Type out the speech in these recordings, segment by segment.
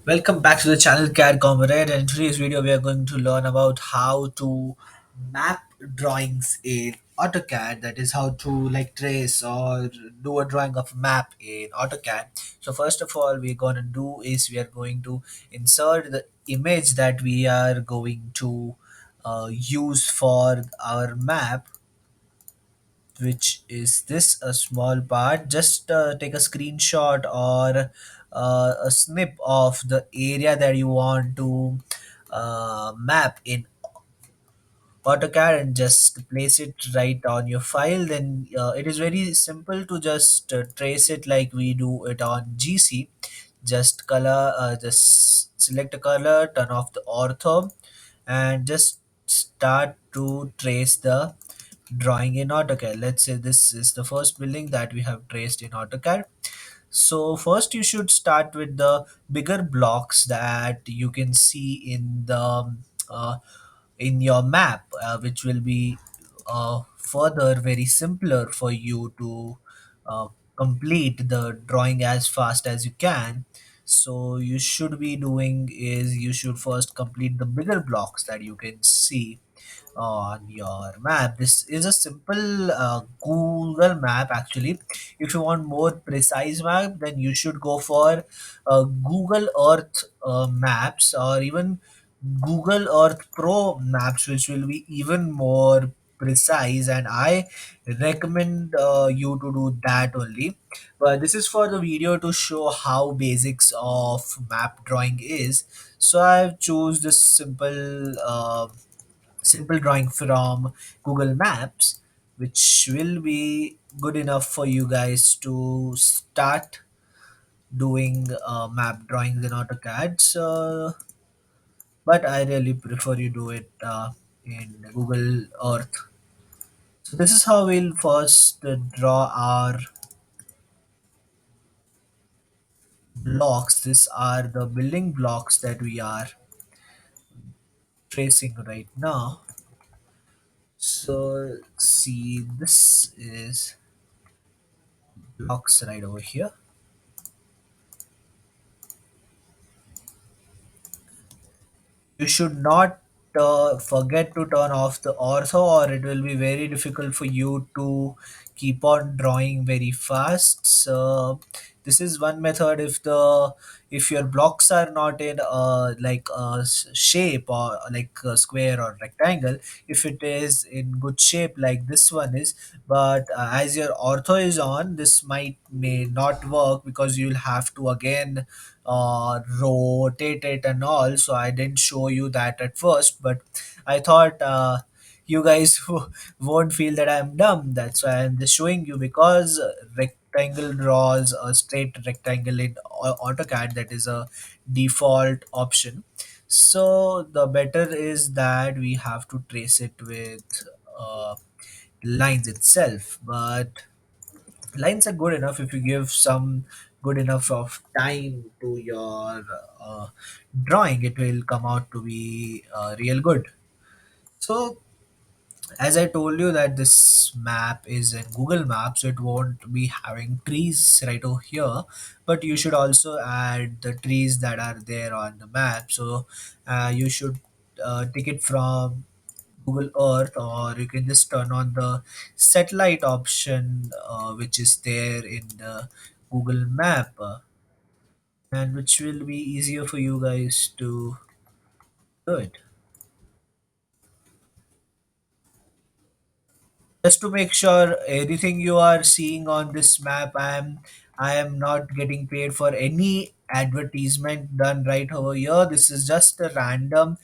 Welcome back to the channel CAD Comrade, and in today's video we are going to learn about how to map drawings in AutoCAD. That is how to trace or do a drawing of a map in AutoCAD. So first of all we're going to do is we are going to insert the image that we are going to use for our map, which is this a small part. Just take a screenshot or a snip of the area that you want to map in AutoCAD and just place it right on your file. Then it is very simple to just trace it like we do it on GC. Just select a color, turn off the ortho, and just start to trace the drawing in AutoCAD. Let's say this is the first building that we have traced in AutoCAD. So first you should start with the bigger blocks that you can see uh, in your map, which will be further very simpler for you to uh, complete the drawing as fast as you can. So you should be doing is you should first complete the bigger blocks that you can see on your map. This is a simple Google map actually. If you want more precise map, then you should go for Google Earth maps, or even Google Earth Pro maps, which will be even more precise, and I recommend you to do that only. But this is for the video to show how basics of map drawing is. So I've choose this simple drawing from Google Maps, which will be good enough for you guys to start doing map drawings in AutoCAD. So, but I really prefer you do it in Google Earth. So this is how we'll first draw our blocks. These are the building blocks that we are tracing right now. So see, this is blocks right over here. You should not forget to turn off the ortho, or it will be very difficult for you to keep on drawing very fast. So this is one method. If your blocks are not in shape, or like a square or rectangle, if it is in good shape like this one is, but as your ortho is on, this may not work because you'll have to again rotate it and all. So I didn't show you that at first, but I thought you guys won't feel that I'm dumb. That's why I'm just showing you, because rectangle draws a straight rectangle in AutoCAD. That is a default option. So the better is that we have to trace it with uh, lines itself. But lines are good enough if you give some good enough of time to your drawing. It will come out to be real good. So as I told you that this map is in Google Maps, so it won't be having trees right over here, but you should also add the trees that are there on the map. So you should take it from Google Earth, or you can just turn on the satellite option, which is there in the Google Map, and which will be easier for you guys to do it. Just to make sure everything you are seeing on this map, I am not getting paid for any advertisement done right over here. This is just a random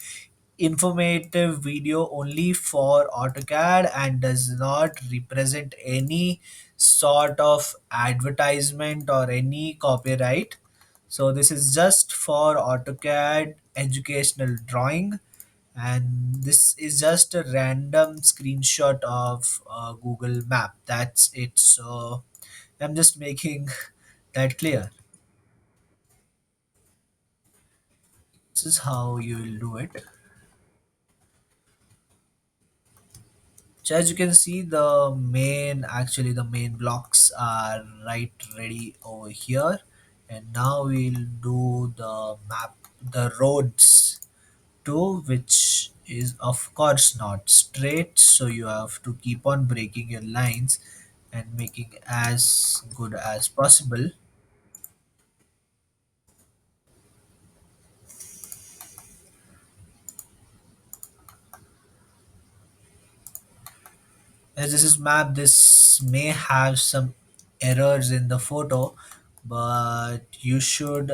informative video only for AutoCAD and does not represent any sort of advertisement or any copyright. So this is just for AutoCAD educational drawing, and this is just a random screenshot of Google Map. That's it. So I'm just making that clear. This is how you will do it. So as you can see, the main blocks are right ready over here And now we'll do the map, the roads too, which is of course not straight, so you have to keep on breaking your lines and making as good as possible. As this is map, this may have some errors in the photo, but you should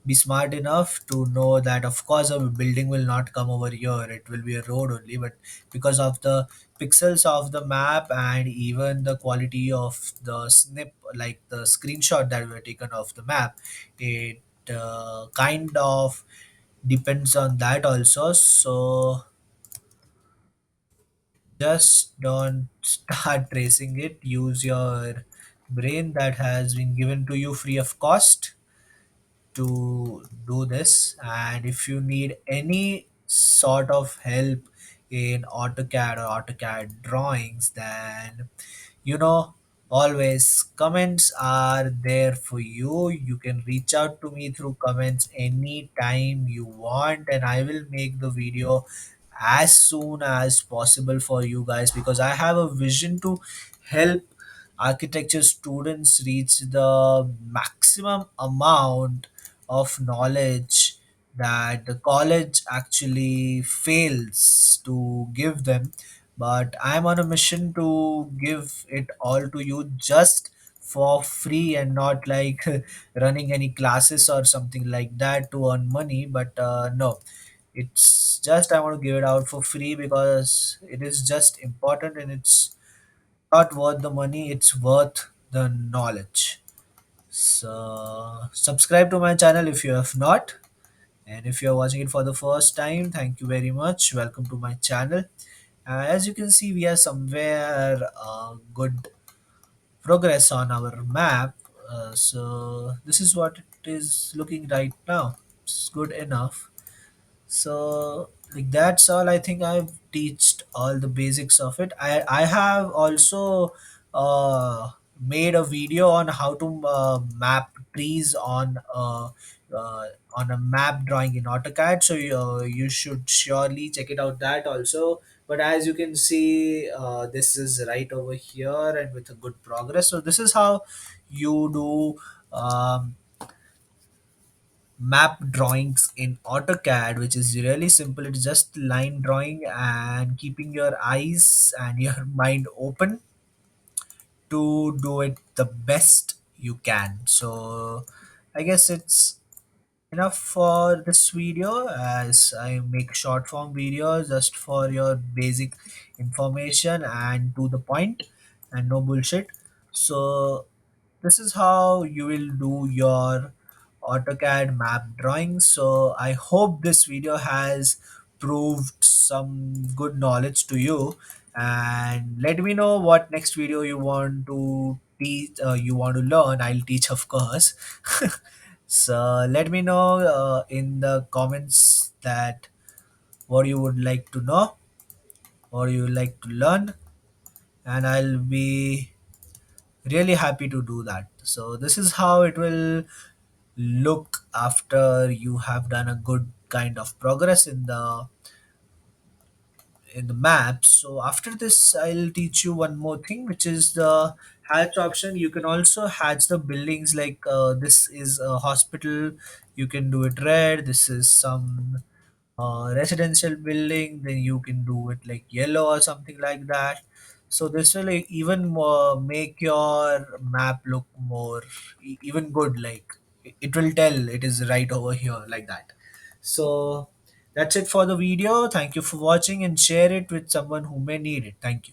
be smart enough to know that of course a building will not come over here, it will be a road only. But because of the pixels of the map and even the quality of the snip, like the screenshot that were taken of the map, it kind of depends on that also. So just don't start tracing it. Use your brain that has been given to you free of cost to do this. And if you need any sort of help in AutoCAD or AutoCAD drawings, then you know, always comments are there for you. You can reach out to me through comments anytime you want, and I will make the video as soon as possible for you guys, because I have a vision to help architecture students reach the maximum amount of knowledge that the college actually fails to give them. But I'm on a mission to give it all to you just for free, and not like running any classes or something like that to earn money. But no, it's just I want to give it out for free because it is just important, and it's not worth the money, it's worth the knowledge. So subscribe to my channel if you have not, and if you're watching it for the first time, thank you very much, welcome to my channel. As you can see, we are somewhere good progress on our map. So this is what it is looking right now. It's good enough. So like that's all. I think I've teached all the basics of it. I have also made a video on how to map trees uh, on a map drawing in AutoCAD. So you should surely check it out that also. But as you can see, this is right over here and with a good progress. So this is how you do map drawings in AutoCAD, which is really simple. It's just line drawing and keeping your eyes and your mind open to do it the best you can. So I guess it's enough for this video, as I make short form videos just for your basic information and to the point and no bullshit. So this is how you will do your AutoCAD map drawings. So I hope this video has proved some good knowledge to you, and let me know what next video you want to teach, you want to learn. I'll teach, of course. So let me know in the comments that what you would like to know or you would like to learn, and I'll be really happy to do that. So this is how it will look after you have done a good kind of progress in the maps. So after this, I'll teach you one more thing, which is the hatch option. You can also hatch the buildings, like this is a hospital, you can do it red. This is some residential building, then you can do it like yellow or something like that. So this will like, even more make your map look more even good, like it will tell it is right over here, like that. So that's it for the video. Thank you for watching, and share it with someone who may need it. Thank you.